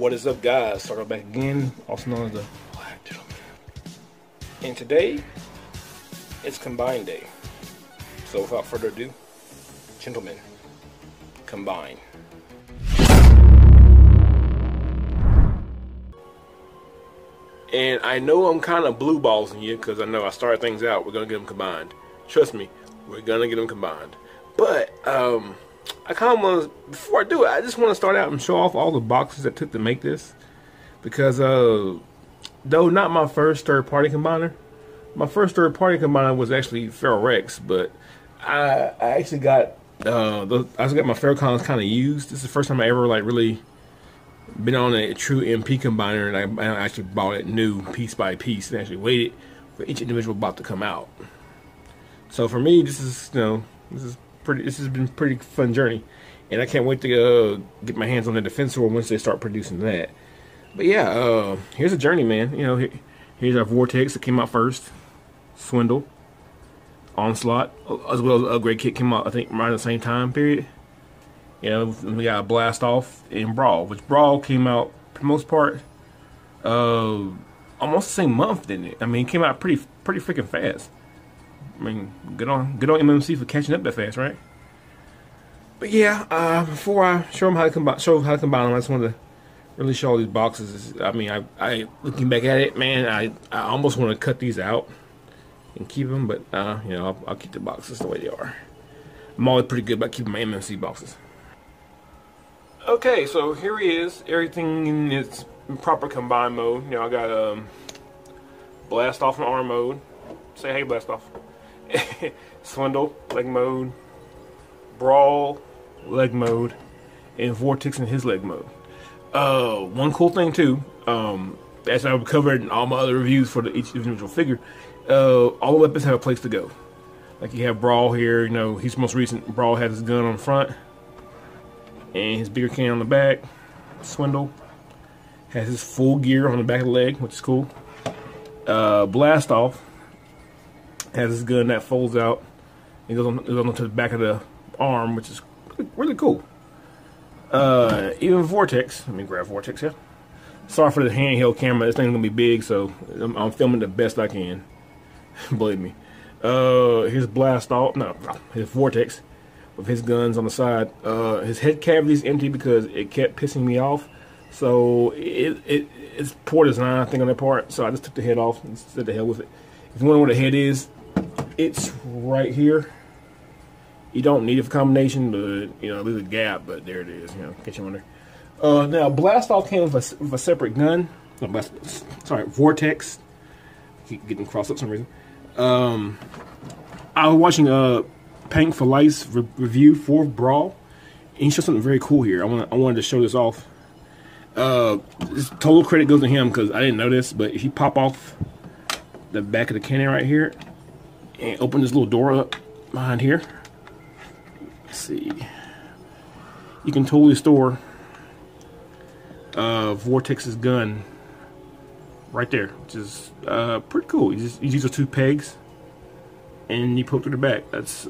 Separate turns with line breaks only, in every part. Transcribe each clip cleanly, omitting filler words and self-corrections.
What is up, guys? Sardo back again, also known as the Black Gentleman. And today, it's Combine Day. So without further ado, gentlemen, combine. And I know I'm kind of blue ballsing you because I know I started things out. We're going to get them combined. Trust me, we're going to get them combined. But, I kind of want to, before I do it, I just want to start out and show off all the boxes that took to make this. Because, though not my first third-party combiner, my first third-party combiner was actually Feral Rex, but I actually got, I got my Ferrocons kind of used. This is the first time I ever, like, really been on a true MP combiner, and I actually bought it new, piece by piece, and actually waited for each individual box to come out. So for me, this is, you know, this has been a pretty fun journey, and I can't wait to get my hands on the Defensor once they start producing that. But yeah, here's a journey, man. You know, here's our Vortex that came out first, Swindle, Onslaught, as well as Upgrade Kit came out, I think, around the same time period. You know, we got a Blast Off and Brawl, which Brawl came out for the most part almost the same month, didn't it? I mean, it came out pretty freaking fast. I mean, good on MMC for catching up that fast, right? But yeah, before I show them how to combine them, I just wanted to really show all these boxes. I mean, I looking back at it, man, I almost want to cut these out and keep them, but you know, I'll keep the boxes the way they are. I'm always pretty good about keeping my MMC boxes. Okay, so here he is. Everything in its proper combine mode. You know, I got Blast Off in arm mode. Say hey, Blast Off. Swindle, leg mode, Brawl, leg mode, and Vortex in his leg mode. One cool thing too, as I've covered in all my other reviews for each individual figure, all the weapons have a place to go. Like you have Brawl here, you know, he's most recent. Brawl has his gun on the front and his bigger can on the back. Swindle has his full gear on the back of the leg, which is cool. Blast Off has his gun that folds out and goes onto the back of the arm, which is really cool. Even Vortex, let me grab Vortex here. Sorry for the handheld camera, this thing's gonna be big, so I'm filming the best I can. Believe me. Here's Blast Off, no, his Vortex with his guns on the side. His head cavity is empty because it kept pissing me off. So it's poor design, I think, on that part. So I just took the head off and said the hell with it. If you wonder where the head is, it's right here. You don't need it for combination, but you know, there's a gap, but there it is. You know, in case you wonder. Now, Blast Off came with a separate gun. No, sorry, Vortex. Keep getting crossed up for some reason. I was watching Paint for Life's review for Brawl, and he showed something very cool here. I wanted to show this off. This total credit goes to him because I didn't know this, but if you pop off the back of the cannon right here and open this little door up behind here, let's see, you can totally store Vortex's gun right there, which is pretty cool. You use those two pegs and you poke through the back. That's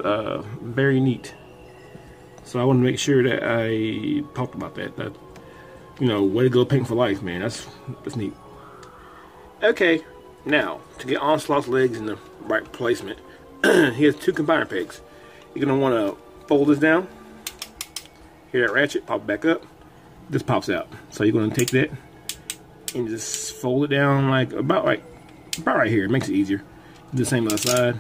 very neat. So I want to make sure that I talked about that. That, you know, way to go, Paint for Life, man. That's neat. Okay, now to get Onslaught's legs in the right placement, he has two combiner pegs. You're gonna want to fold this down. Hear that ratchet? Pop it back up. This pops out. So you're gonna take that and just fold it down like about right here. It makes it easier. Do the same other side.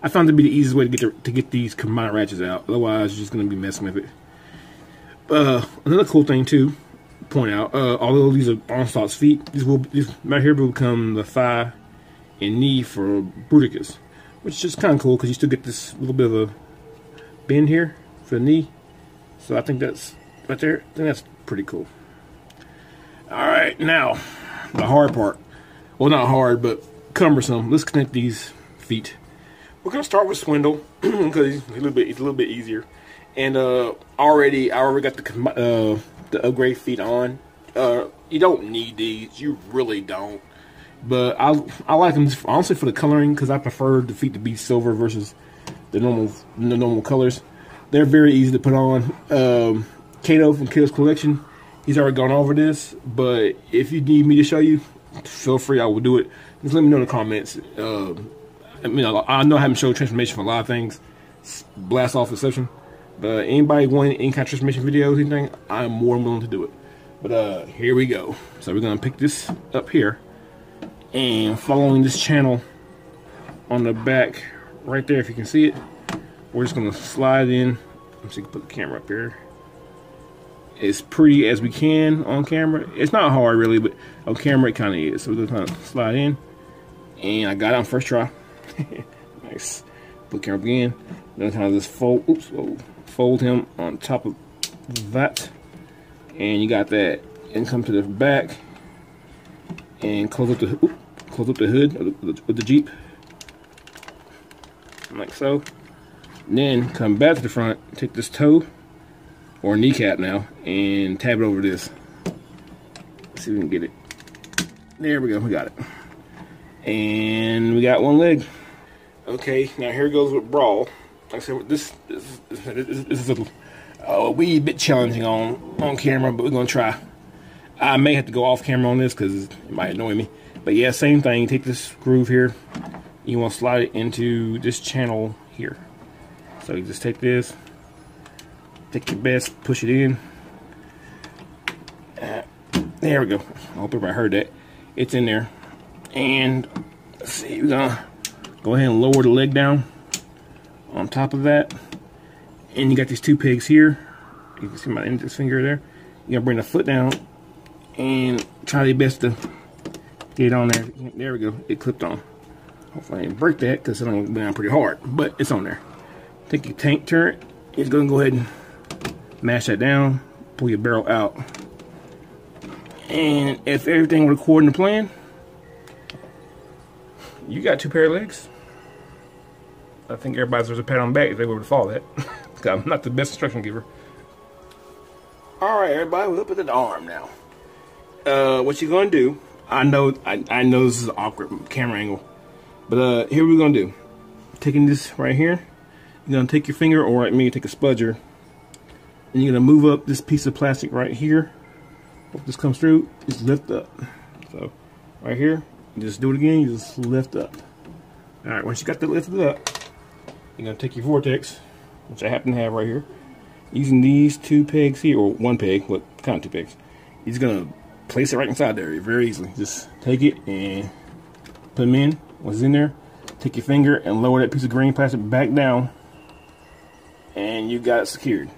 I found it to be the easiest way to get these combiner ratchets out. Otherwise, you're just gonna be messing with it. Another cool thing too, point out, although these are Onslaught's feet, these right here will become the thigh and knee for Bruticus, which is just kind of cool because you still get this little bit of a bend here for the knee. So I think that's right there. I think that's pretty cool. All right, now the hard part. Well, not hard, but cumbersome. Let's connect these feet. We're gonna start with Swindle because he's a little bit easier. And I already got the upgrade feet on. You don't need these, you really don't. But I like them honestly for the coloring because I prefer the feet to be silver versus the normal colors. They're very easy to put on. Kato from Katos Kollection he's already gone over this, but if you need me to show you, feel free, I will do it. Just let me know in the comments. I mean, I know I haven't showed transformation for a lot of things, blast off exception, but anybody want any kind of transformation videos, anything, I'm more than willing to do it. But here we go. So we're gonna pick this up here, and following this channel on the back right there, if you can see it, we're just gonna slide in. Let's see, put the camera up here. As pretty as we can on camera. It's not hard really, but on camera it kind of is. So we're just gonna slide in, and I got it on first try. Nice. Put the camera up again. Then kind of just fold. Oops. Whoa, fold him on top of that, and you got that. And come to the back, and close up the hood of the Jeep, like so. And then come back to the front. Take this toe or kneecap now, and tab it over this. Let's see if we can get it. There we go. We got it. And we got one leg. Okay, now here goes with Brawl. Like I said, this is a wee bit challenging on camera, but we're gonna try. I may have to go off camera on this because it might annoy me. But yeah, same thing. Take this groove here. You want to slide it into this channel here. So you just take this, take your best, push it in. There we go. I hope everybody heard that. It's in there. And let's see, we're gonna go ahead and lower the leg down on top of that. And you got these two pegs here. You can see my index finger there. You're gonna bring the foot down and try your best to get it on there. There we go. It clipped on. Hopefully I didn't break that because it's going to be down pretty hard, but it's on there. Take your tank turret. It's going to go ahead and mash that down. Pull your barrel out. And if everything was according to plan, you got two pair of legs. I think everybody deserves a pat on the back if they were to follow that. I'm not the best instruction giver. Alright, everybody, we're up at the arm now. What you're gonna do, I know this is an awkward camera angle, but here we're gonna do. Taking this right here, you're gonna take your finger, or like me, take a spudger, and you're gonna move up this piece of plastic right here. Hope this comes through. Just lift up. So right here, you just do it again. You just lift up. All right, once you got that lifted up, you're gonna take your Vortex, which I happen to have right here. Using these two pegs here, or one peg, what kind of two pegs? He's gonna place it right inside there very easily. Just take it and put them in. Once it's in there, take your finger and lower that piece of green plastic back down, and you got it secured.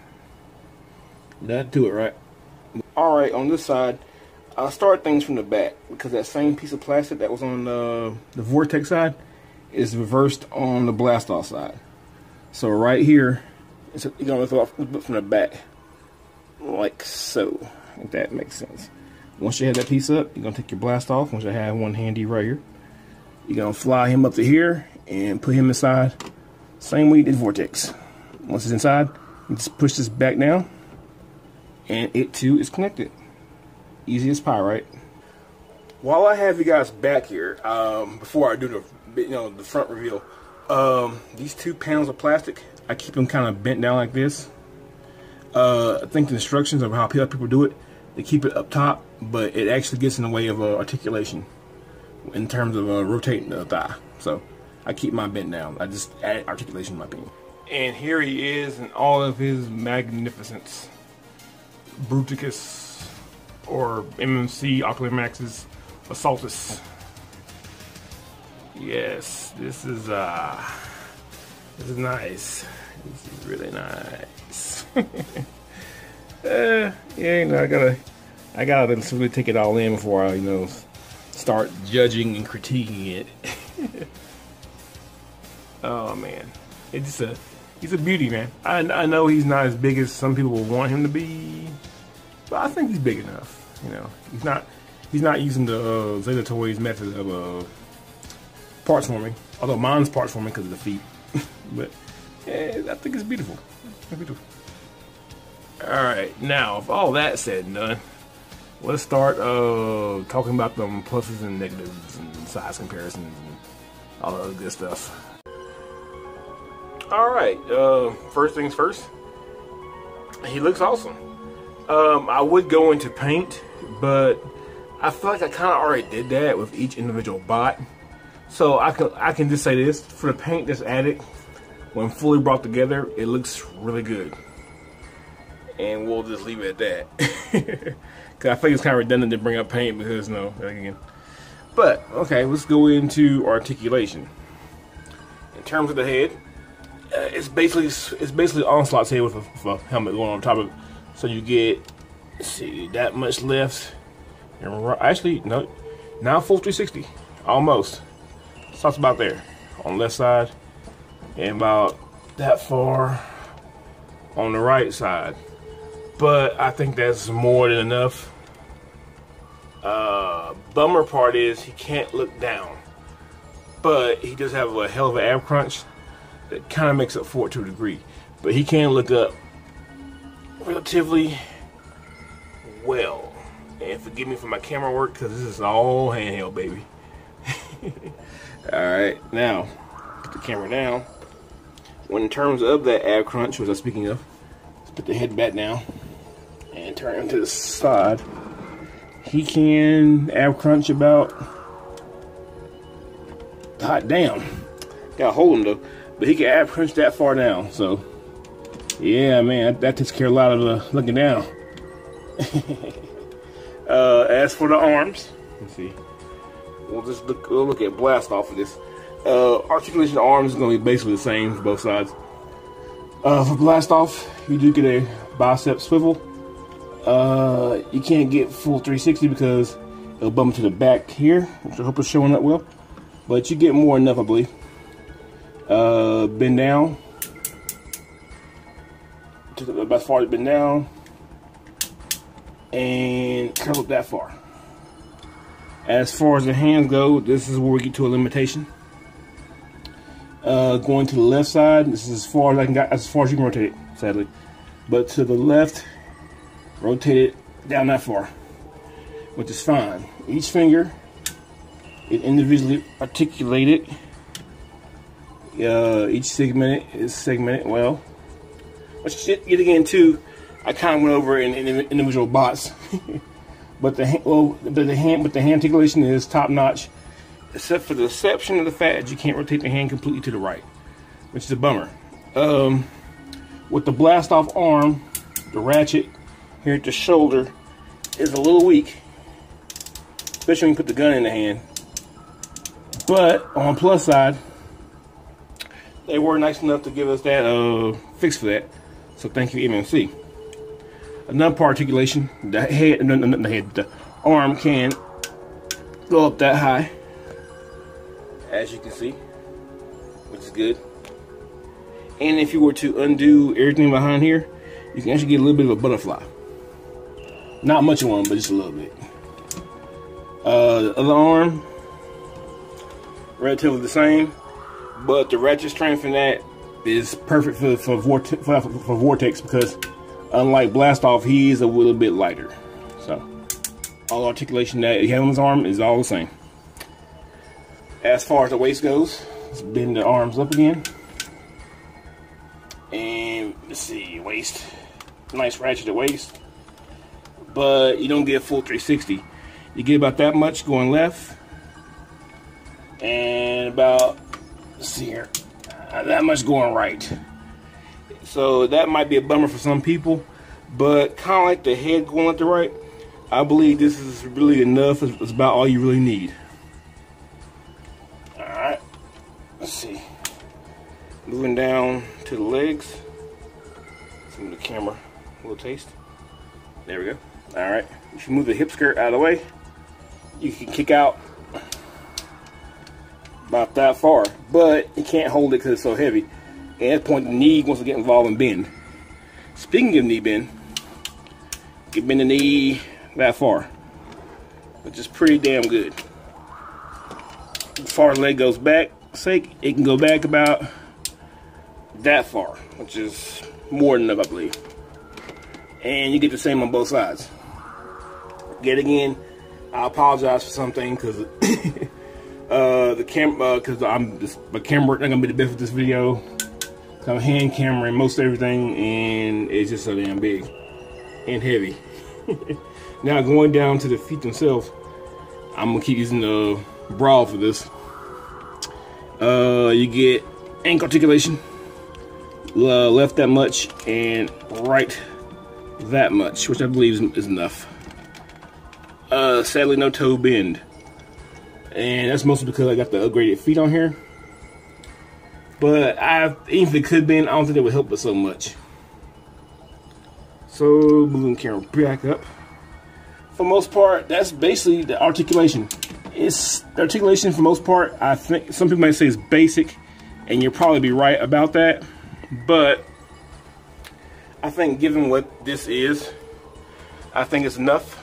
That'll do it, right? Alright, on this side, I'll start things from the back because that same piece of plastic that was on the Vortex side is reversed on the blast off side. So right here, you're gonna lift off from the back, like so. If that makes sense. Once you have that piece up, you're gonna take your blast off. Once I have one handy right here, you're gonna fly him up to here and put him inside. Same way you did Vortex. Once it's inside, you just push this back down, and it too is connected. Easy as pie, right? While I have you guys back here, before I do the front reveal, these two panels of plastic, I keep them kind of bent down like this. I think the instructions of how people do it, they keep it up top, but it actually gets in the way of articulation in terms of rotating the thigh. So I keep mine bent down. I just add articulation in my opinion. And here he is in all of his magnificence. Bruticus, or MMC Ocular Max's Assaultus. Yes, this is nice. This is really nice. Yeah, you know, I gotta simply take it all in before I, start judging and critiquing it. Oh man, he's a beauty, man. I know he's not as big as some people will want him to be, but I think he's big enough. He's not using the Zeta Toys method of parts forming, although mine's parts forming because of the feet. But yeah, I think it's beautiful. It's beautiful. Alright, now, with all that said and done, let's start talking about them pluses and negatives and size comparisons and all the other good stuff. Alright, first things first, he looks awesome. I would go into paint, but I feel like I kind of already did that with each individual bot. So I can just say this, for the paint that's added, when fully brought together, it looks really good. And we'll just leave it at that. Because I think it's kind of redundant to bring up paint because, no, again. But, okay, let's go into articulation. In terms of the head, it's basically Onslaught's head with a helmet going on top of it. So you get, let's see, that much left. Actually, no, now full 360, almost. Starts about there on the left side, and about that far on the right side. But I think that's more than enough. Bummer part is he can't look down, but he does have a hell of an ab crunch that kind of makes up for it to a degree. But he can look up relatively well. And forgive me for my camera work because this is all handheld, baby. Alright, now put the camera down. When in terms of that ab crunch, which I'm speaking of, let's put the head back down and turn him to the side. He can ab crunch about, hot damn, gotta hold him though, but he can ab crunch that far down. So yeah, man, that takes care of a lot of the looking down. As for the arms, let's see, we'll look at blast off of this. Articulation arms is gonna be basically the same for both sides. For blast off, you do get a bicep swivel. You can't get full 360 because it'll bump to the back here, which I hope is showing up well. But you get more than enough, I believe. Bend down to the, about as far as bend down, and curl up that far. As far as the hands go, this is where we get to a limitation. Going to the left side, this is as far as I can get, as far as you can rotate it, sadly. But to the left, rotate it down that far, which is fine. Each finger is individually articulated. Each segment is segmented well. Which yet again too, I kind of went over in individual bots. But the hand articulation is top notch, except for the exception of the fact that you can't rotate the hand completely to the right, which is a bummer. With the blast off arm, the ratchet here at the shoulder is a little weak, especially when you put the gun in the hand. But on the plus side, they were nice enough to give us that fix for that. So thank you, MMC. Another part articulation, the arm can go up that high, as you can see, which is good. And if you were to undo everything behind here, you can actually get a little bit of a butterfly. Not much of one, but just a little bit. The other arm, relatively the same, but the ratchet strength in that is perfect for Vortex because unlike Blast Off, he is a little bit lighter. So all articulation that he has on his arm is all the same. As far as the waist goes, let's bend the arms up again. And let's see, waist. Nice ratcheted waist. But you don't get full 360. You get about that much going left. And about, let's see here, that much going right. So that might be a bummer for some people. But kind of like the head going left to right, I believe this is really enough. It's about all you really need. Alright. Let's see. Moving down to the legs. Let's move the camera a little taste. There we go. Alright. If you move the hip skirt out of the way, you can kick out about that far. But you can't hold it because it's so heavy. And at that point, the knee wants to get involved and bend. Speaking of knee bend, you can bend the knee that far, which is pretty damn good. As far as the leg goes back, it can go back about that far, which is more than enough, I believe. And you get the same on both sides. Yet again, I apologize for something because the camera, my camera work not gonna be the best for this video. I'm hand cameraing most everything, and it's just so damn big. and heavy. Now going down to the feet themselves, I'm gonna keep using the Brawl for this. You get ankle articulation, left that much and right that much, which I believe is enough. Sadly, no toe bend, and that's mostly because I got the upgraded feet on here. But even if it could bend, I don't think it would help it so much. So moving the camera back up. For most part, that's basically the articulation. The articulation for most part, I think some people might say is basic, and you'll probably be right about that. But I think given what this is, I think it's enough.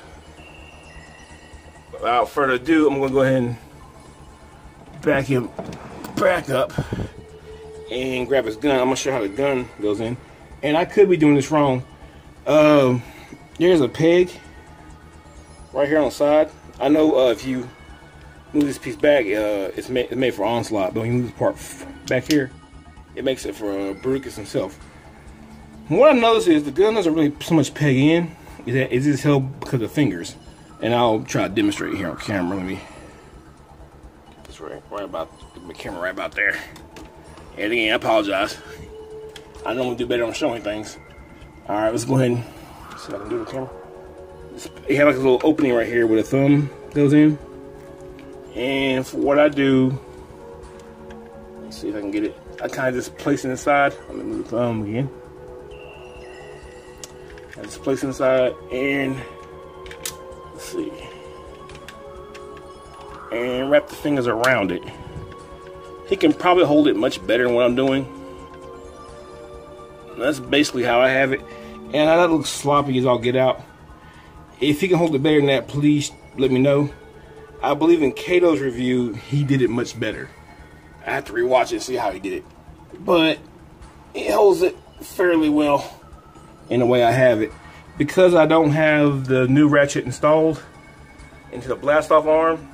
Without further ado, I'm gonna go ahead and back him back up and grab his gun. I'm gonna show how the gun goes in. And I could be doing this wrong. There's a peg right here on the side. I know if you move this piece back, it's made for onslaught, but when you move this part back here, it makes it for Bruticus himself. And what I noticed is the gun doesn't really so much peg in. It's just held because of fingers. And I'll try to demonstrate here on camera. Let me get this right about the camera right about there. And again, I apologize. I normally do better on showing things. All right, let's go ahead and see if I can do it with the camera. You have like a little opening right here where the thumb goes in. And for what I do, let's see if I can get it. I kind of just place it inside. Let me move the thumb again. I just place it inside and let's see. And wrap the fingers around it. He can probably hold it much better than what I'm doing. That's basically how I have it. And I know it looks sloppy as I'll get out. If he can hold it better than that, please let me know. I believe in Katos' review, he did it much better. I have to rewatch it and see how he did it. But he holds it fairly well in the way I have it. Because I don't have the new ratchet installed into the blast off arm,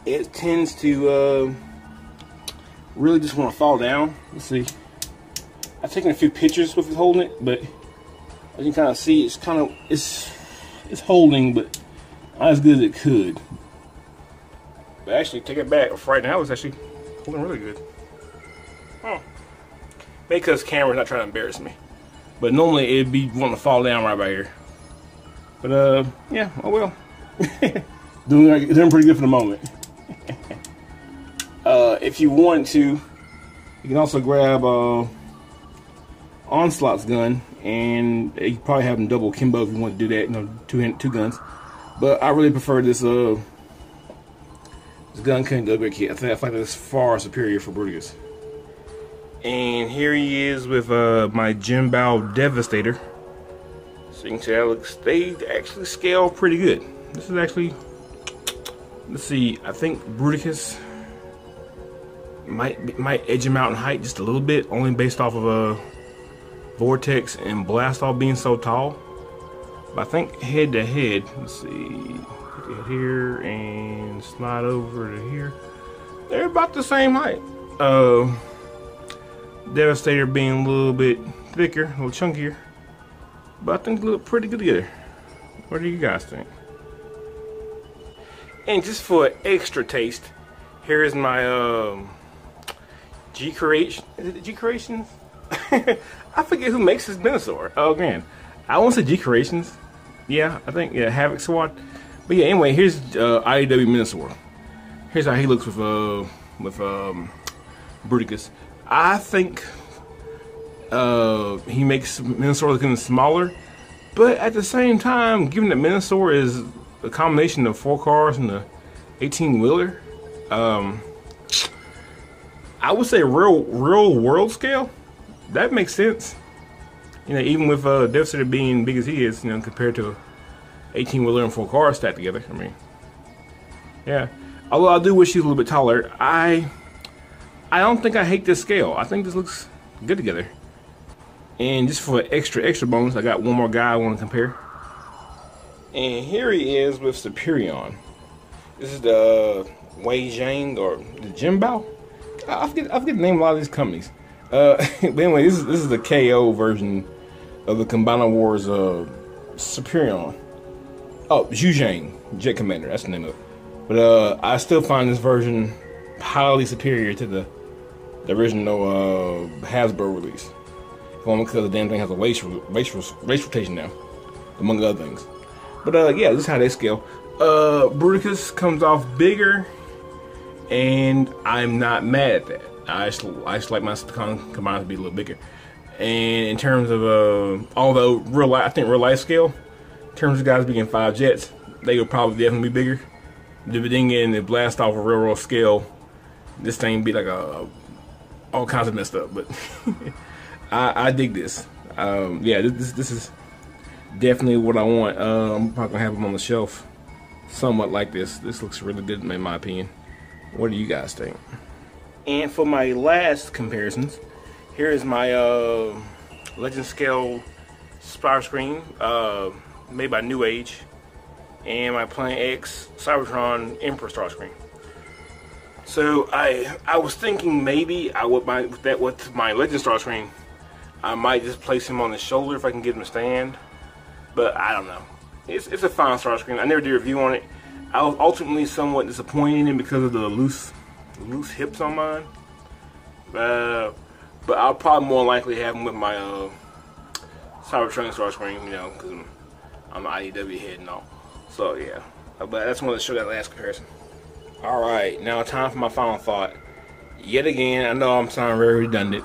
it tends to really just want to fall down. Let's see. I've taken a few pictures with it holding it, but as you can kind of see, it's holding, but not as good as it could. But actually, take it back. Right now, it's actually holding really good. Maybe because the camera's not trying to embarrass me. But normally it'd be wanting to fall down right here. But yeah, oh well. doing pretty good for the moment. If you want to, you can also grab Onslaught's gun, and you probably have them double kimbo if you want to do that. You know, two guns. But I really prefer this this gun cutting upgrade kit. I feel like that's far superior for Bruticus. And here he is with my Jimbao Devastator. So you can tell they actually scale pretty good. This is actually, let's see, I think Bruticus might edge him out in height just a little bit, only based off of Vortex and Blast Off being so tall. But I think head to head, let's see, get here and slide over to here. They're about the same height. Devastator being a little bit thicker, a little chunkier, but I think they look pretty good together. What do you guys think? And just for extra taste, here is my G-Creation. Is it G-Creations? I forget who makes this Minosaur. Oh man, I want to say G-Creations. Yeah, I think Havoc Squad. But yeah, anyway, here's IEW Minosaur. Here's how he looks with Bruticus. I think he makes Minosaur looking smaller, but at the same time, given that Minosaur is a combination of 4 cars and a 18-wheeler, I would say real world scale. That makes sense. You know, even with Devastator being big as he is, you know, compared to a 18-wheeler and 4 cars stacked together. I mean, yeah. Although I do wish he's a little bit taller. I don't think I hate this scale. I think this looks good together. And just for extra bonus, I got one more guy I want to compare. And here he is with Superion. This is the Wei Zhang or the Jimbao. I forget the name of a lot of these companies. But anyway, this is the KO version of the Combiner Wars Superion. Oh, Zhuzhang, Jet Commander, that's the name of it. But I still find this version highly superior to the original Hasbro release. Only because the damn thing has a race rotation now, among other things. But yeah, this is how they scale. Bruticus comes off bigger, and I'm not mad at that. I actually like my Combiner to be a little bigger. And in terms of although I think real life scale, in terms of guys being 5 jets, they would probably definitely be bigger. Depending in the blast off a railroad scale, this thing be like all kinds of messed up. But I dig this. Yeah, this is definitely what I want. I'm probably gonna have them on the shelf, somewhat like this. This looks really good in my opinion. What do you guys think? And for my last comparisons, here is my Legend Scale splatter screen, made by New Age, and my Planet X Cybertron Emperor Star screen. So I was thinking maybe with my Legend Star screen, I might just place him on the shoulder if I can get him to stand. But I don't know. It's a fine star screen. I never did a review on it. I was ultimately somewhat disappointed in it because of the loose hips on mine. But I'll probably more likely have him with my Cybertron star screen, you know, because I'm an IDW head and all. So yeah. But I just wanted to show that last comparison. Alright, now time for my final thought. Yet again, I know I'm sounding very redundant.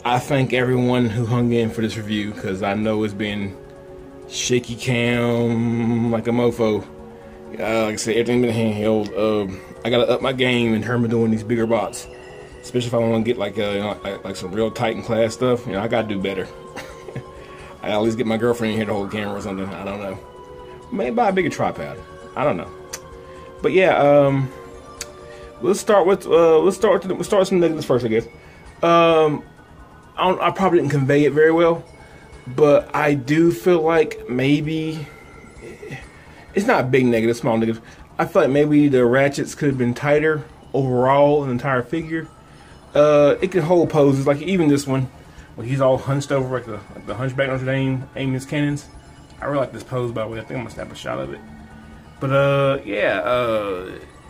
I thank everyone who hung in for this review, because I know it's been shaky cam like a mofo. Like I said, everything's been handheld. I gotta up my game in terms of doing these bigger bots, especially if I want to get like some real Titan class stuff. You know, I gotta do better. I at least get my girlfriend in here to hold the camera or something. I don't know. Maybe buy a bigger tripod. I don't know. But yeah, let's start with some negatives first, I guess. I probably didn't convey it very well, but I do feel like maybe it's not a big negative, small negative. I feel like maybe the ratchets could have been tighter overall in the entire figure. It can hold poses, like even this one, when he's all hunched over like the Hunchback Notre Dame aiming his cannons. I really like this pose, by the way. I think I'm gonna snap a shot of it. But yeah,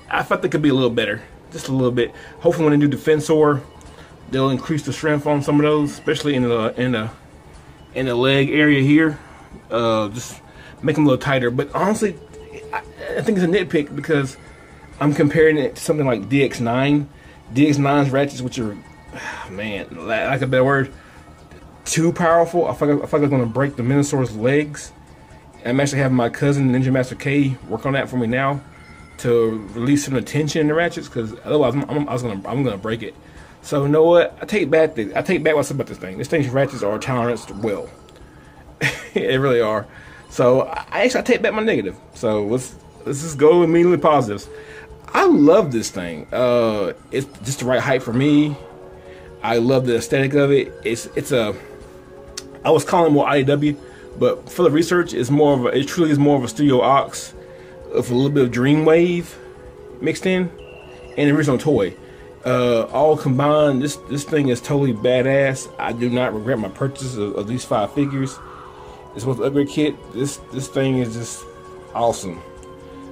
I thought they could be a little better, just a little bit. Hopefully, when they do Defensor, they'll increase the strength on some of those, especially in the leg area here. Just make them a little tighter. But honestly, I think it's a nitpick because I'm comparing it to something like DX9. DX9's ratchets, which are, man, like a better word, too powerful. I feel like I'm gonna break the Minosaur's legs. I'm actually having my cousin Ninja Master K work on that for me now to release some tension in the ratchets, because otherwise I'm gonna break it. So you know what? I take back what I said about this thing. This thing's ratchets are toleranced well. They really are. So I take back my negative. So let's just go immediately positives. I love this thing. It's just the right height for me. I love the aesthetic of it. I was calling it more IDW, but for the research, it truly is more of a Studio Ox with a little bit of Dreamwave mixed in, and the original toy. All combined, this thing is totally badass. I do not regret my purchase of these 5 figures. It's with the upgrade kit. This thing is just awesome.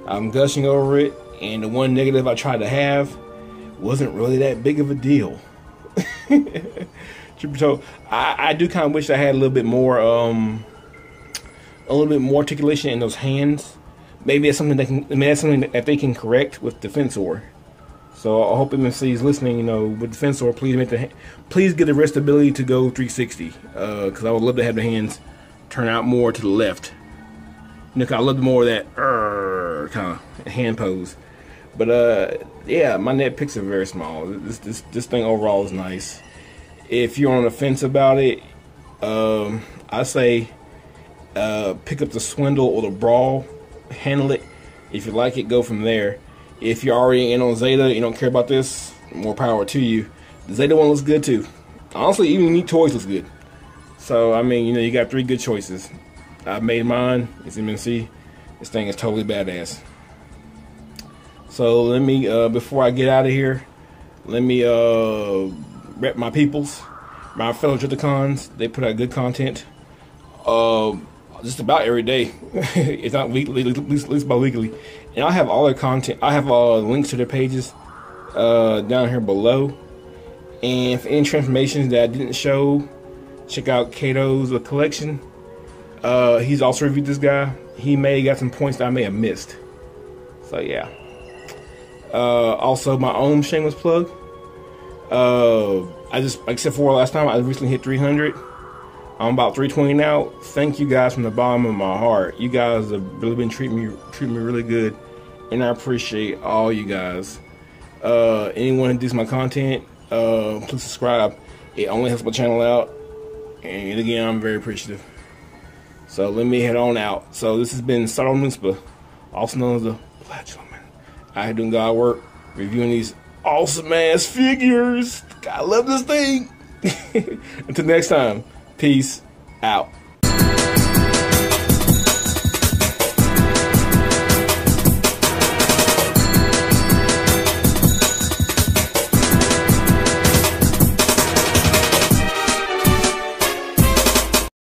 I'm gushing over it, and the one negative I tried to have wasn't really that big of a deal. I do kind of wish I had a little bit more articulation in those hands. Maybe that's something that they can correct with Defensor. So I hope MMC is listening. You know, with Defensor, please get the restability to go 360. Because I would love to have the hands turn out more to the left. You know, I love more of that kind of hand pose. But yeah, my nitpicks are very small. This thing overall is nice. If you're on the fence about it, I say pick up the Swindle or the Brawl, handle it. If you like it, go from there. If you're already in on Zeta, you don't care about this, more power to you. The Zeta one looks good too. Honestly, even Unique Toys looks good. So I mean, you know, you got 3 good choices. I made mine. It's MNC. This thing is totally badass. So let me, before I get out of here, let me rep my peoples, my fellow Triticons. They put out good content. just about every day. It's not weekly, at least bi-weekly. And I have all their content. I have links to their pages down here below. And for any transformations that I didn't show, check out Katos Kollection. He's also reviewed this guy. He may have got some points that I may have missed. So yeah. Also my own shameless plug. I just, like I said before last time, I recently hit 300. I'm about 320 now. Thank you guys from the bottom of my heart. You guys have really been treating me really good, and I appreciate all you guys. Anyone who does my content, please subscribe. It only helps my channel out, and again, I'm very appreciative. So let me head on out. So this has been Sardo, also known as the Black Gentleman. I have doing God work, reviewing these awesome ass figures. I love this thing. Until next time. Peace out.